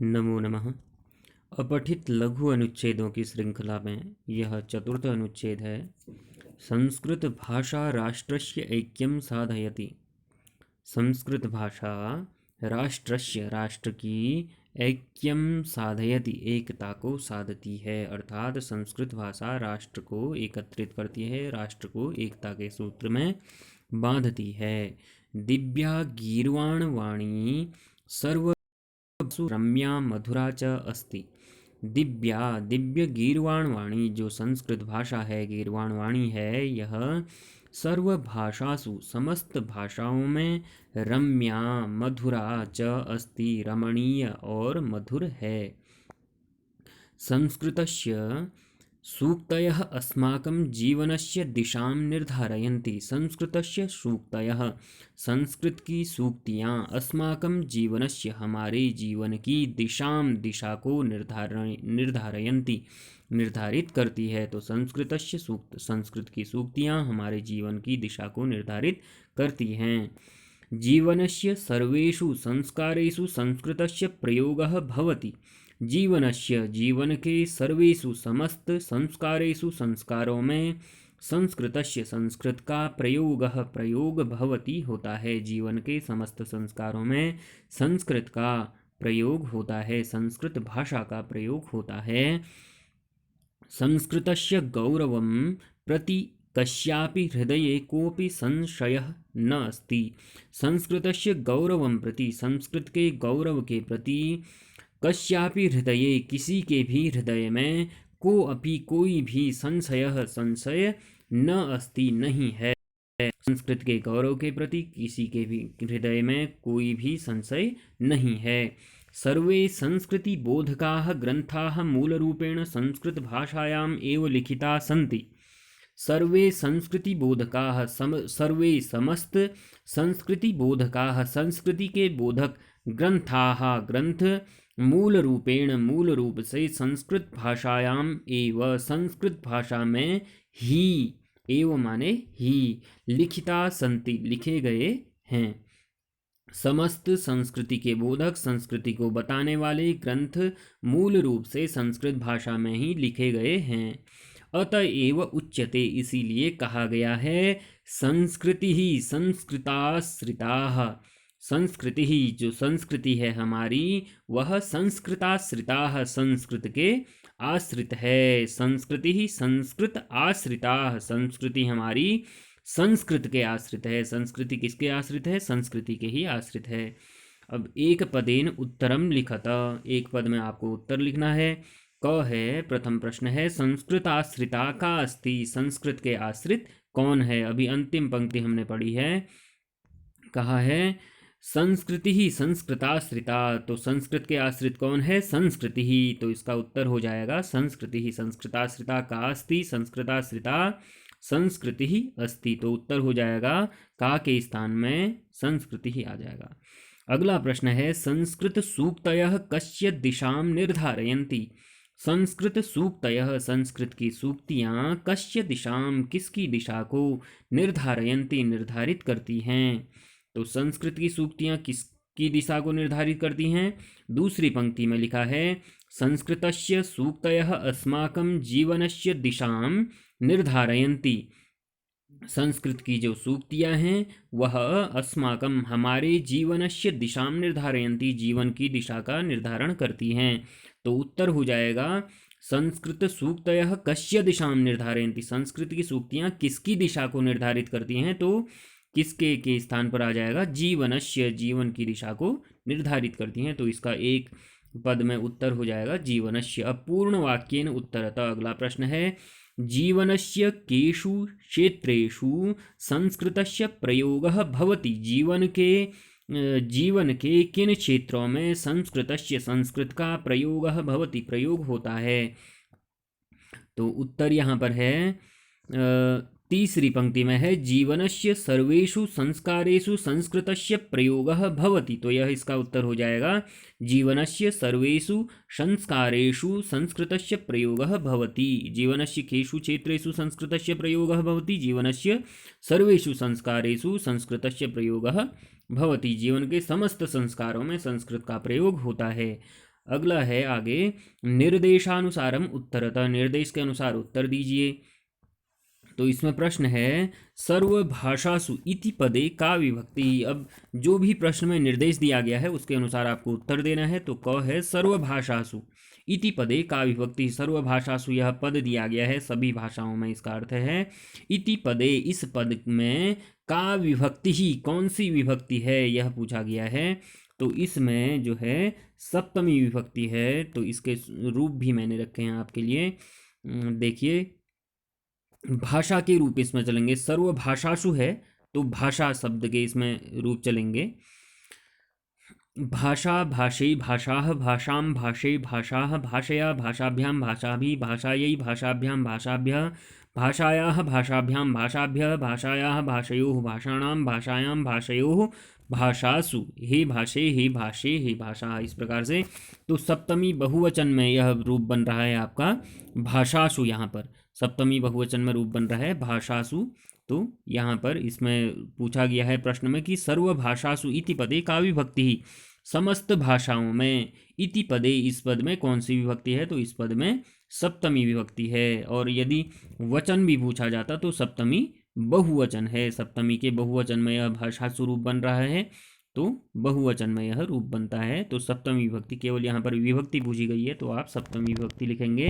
नमो नमः। अपठित लघु अनुच्छेदों की श्रृंखला में यह चतुर्थ अनुच्छेद है। संस्कृत भाषा राष्ट्रस्य ऐक्यं साधयति। संस्कृत भाषा राष्ट्रस्य राष्ट्र की ऐक्यं साधयति एकता को साधती है, अर्थात संस्कृत भाषा राष्ट्र को एकत्रित करती है, राष्ट्र को एकता के सूत्र में बांधती है। दिव्या गीर्वाण वाणी सर्व रम्या मधुरा च अस्ति। दिव्या दिव्य गीर्वाण वाणी जो संस्कृत भाषा है, गीर्वाण वाणी है, यह सर्वभाषासु समस्त भाषाओं में रम्या मधुरा च अस्ति रमणीय और मधुर है। संस्कृतस्य सूक्तयः अस्माकं जीवनस्य दिशां निर्धारयन्ति। संस्कृतस्य सूक्तयः संस्कृत की सूक्तियाँ अस्माकं जीवनस्य हमारे जीवन की दिशा को निर्धारयन्ति निर्धारित करती है। तो संस्कृतस्य सूक्त संस्कृत की सूक्तियाँ हमारे जीवन की दिशा को निर्धारित करती हैं। जीवनस्य सर्वेषु संस्कारेषु संस्कृतस्य प्रयोगः भवति। जीवनस्य जीवन के सर्वेषु समस्त संस्कारेषु संस्कारों में संस्कृतस्य संस्कृत का प्रयोग भवति होता है। जीवन के समस्त संस्कारों में संस्कृत का प्रयोग होता है, संस्कृत भाषा का प्रयोग होता है। संस्कृतस्य गौरवं प्रति कस्यापि हृदये कोऽपि संशयः न अस्ति। संस्कृतस्य गौरवं प्रति संस्कृत के गौरव के प्रति कस्यापि हृदये किसी के भी हृदय में कोई भी संशय न अस्ति नहीं है। संस्कृत के गौरव के प्रति किसी के भी हृदय में कोई भी संशय नहीं है। सर्वे संस्कृति बोधकाः ग्रंथाः मूलरूपेण संस्कृत भाषायाम् एव लिखिता सन्ति। सर्वे संस्कृति बोधकाः सर्वे समस्त संस्कृति बोधकाः संस्कृति के बोधक ग्रंथाः ग्रंथ मूल रूप से संस्कृत भाषायाम एव संस्कृत भाषा में ही एव माने ही लिखिता संति लिखे गए हैं। समस्त संस्कृति के बोधक संस्कृति को बताने वाले ग्रंथ मूल रूप से संस्कृत भाषा में ही लिखे गए हैं। अतएव उच्यते इसीलिए कहा गया है संस्कृति ही संस्कृताश्रिताः। संस्कृति ही जो संस्कृति है हमारी वह संस्कृताश्रिताः संस्कृत के आश्रित है। संस्कृति ही संस्कृत आश्रिताः संस्कृति हमारी संस्कृत के आश्रित है। संस्कृति किसके आश्रित है? संस्कृति के ही आश्रित है। अब एक पदेन उत्तरम लिखत, एक पद में आपको उत्तर लिखना है। क है प्रथम प्रश्न है संस्कृत आश्रिता का अस्ति, संस्कृत के आश्रित कौन है? अभी अंतिम पंक्ति हमने पढ़ी है, कहा है संस्कृति ही संस्कृताश्रिता, तो संस्कृत के आश्रित कौन है? संस्कृति ही। तो इसका उत्तर हो जाएगा संस्कृति ही संस्कृताश्रिता का अस्ति, संस्कृताश्रिता संस्कृति ही अस्ति। तो उत्तर हो जाएगा का के स्थान में संस्कृति ही आ जाएगा। अगला प्रश्न है संस्कृत सूक्तयः कस्य दिशां निर्धारयन्ति। संस्कृत सूक्तयः संस्कृत की सूक्तियाँ कस्य दिशां किसकी दिशा को निर्धारयन्ति निर्धारित करती हैं। तो संस्कृत की सूक्तियाँ किसकी दिशा को निर्धारित करती हैं? दूसरी पंक्ति में लिखा है संस्कृतस्य सूक्तयः अस्माकं जीवनस्य दिशां निर्धारयन्ति। संस्कृत की जो सूक्तियाँ हैं वह अस्माकं हमारे जीवनस्य दिशां निर्धारयन्ति जीवन की दिशा का निर्धारण करती हैं। तो उत्तर हो जाएगा संस्कृत सूक्तयः कस्य दिशां निर्धारयन्ति। संस्कृत की सूक्तियाँ किसकी दिशा को निर्धारित करती हैं? तो किसके के स्थान पर आ जाएगा? जीवनस्य जीवन की दिशा को निर्धारित करती हैं। तो इसका एक पद में उत्तर हो जाएगा जीवनस्य। अब पूर्ण वाक्येन उत्तरतः अगला प्रश्न है जीवनस्य केषु क्षेत्रेषु संस्कृतस्य प्रयोगः भवति। जीवन के किन क्षेत्रों में संस्कृतस्य संस्कृत का प्रयोगः भवति प्रयोग होता है? तो उत्तर यहाँ पर है तीसरी पंक्ति में है जीवनस्य सर्वेषु संस्कारेषु संस्कृतस्य प्रयोगः भवति। तो यह इसका उत्तर हो जाएगा जीवनस्य सर्वेषु संस्कारेषु संस्कृतस्य प्रयोगः भवति। जीवनस्य केषु क्षेत्रेषु संस्कृतस्य प्रयोगः भवति। जीवनस्य सर्वेषु संस्कारेषु संस्कृतस्य प्रयोगः भवति। जीवन के समस्त संस्कारों में संस्कृत का प्रयोग होता है। अगला है आगे, निर्देशानुसारम उत्तरतः, निर्देश के अनुसार उत्तर दीजिए। तो इसमें प्रश्न है, सर्वभाषासु इति पदे का विभक्ति। अब जो भी प्रश्न में निर्देश दिया गया है उसके अनुसार आपको उत्तर देना है। तो क है सर्वभाषासु इति पदे का विभक्ति। सर्वभाषासु यह पद दिया गया है सभी भाषाओं में, इसका अर्थ है इति पदे, इस पद में का विभक्ति ही, कौन सी विभक्ति है यह पूछा गया है। तो इसमें जो है सप्तमी विभक्ति है। तो इसके रूप भी मैंने रखे हैं आपके लिए, देखिए भाषा के रूप इसमें चलेंगे। सर्वभाषासु है तो भाषा शब्द के इसमें रूप चलेंगे। भाषा, भाषे, भाषाः, भाषां, भाषे, भाषाः, भाषया, भाषाभ्यां, भाषाभि, भाषायै, भाषाभ्यां, भाषाभ्यः, भाषायाः, भाषाभ्यां, भाषाभ्यः, भाषायाः, भाषयोः, भाषाणां, भाषायां, भाषयोः, भाषासु, हे भाषे, हे भाषे, हे भाषा, इस प्रकार से। तो सप्तमी बहुवचन में यह रूप बन रहा है आपका भाषासु। यहाँ पर सप्तमी बहुवचन में रूप बन रहा है भाषासु। तो यहाँ पर इसमें पूछा गया है प्रश्न में कि सर्वभाषासु इति पदे का विभक्ति ही, समस्त भाषाओं में, इति पदे, इस पद में कौन सी विभक्ति है। तो इस पद में सप्तमी विभक्ति है। और यदि वचन भी पूछा जाता तो सप्तमी बहुवचन है। सप्तमी के बहुवचन में यह भाषासु रूप बन रहा है, तो बहुवचन में यह रूप बनता है। तो सप्तमी विभक्ति, केवल यहाँ पर विभक्ति पूछी गई है तो आप सप्तमी विभक्ति लिखेंगे।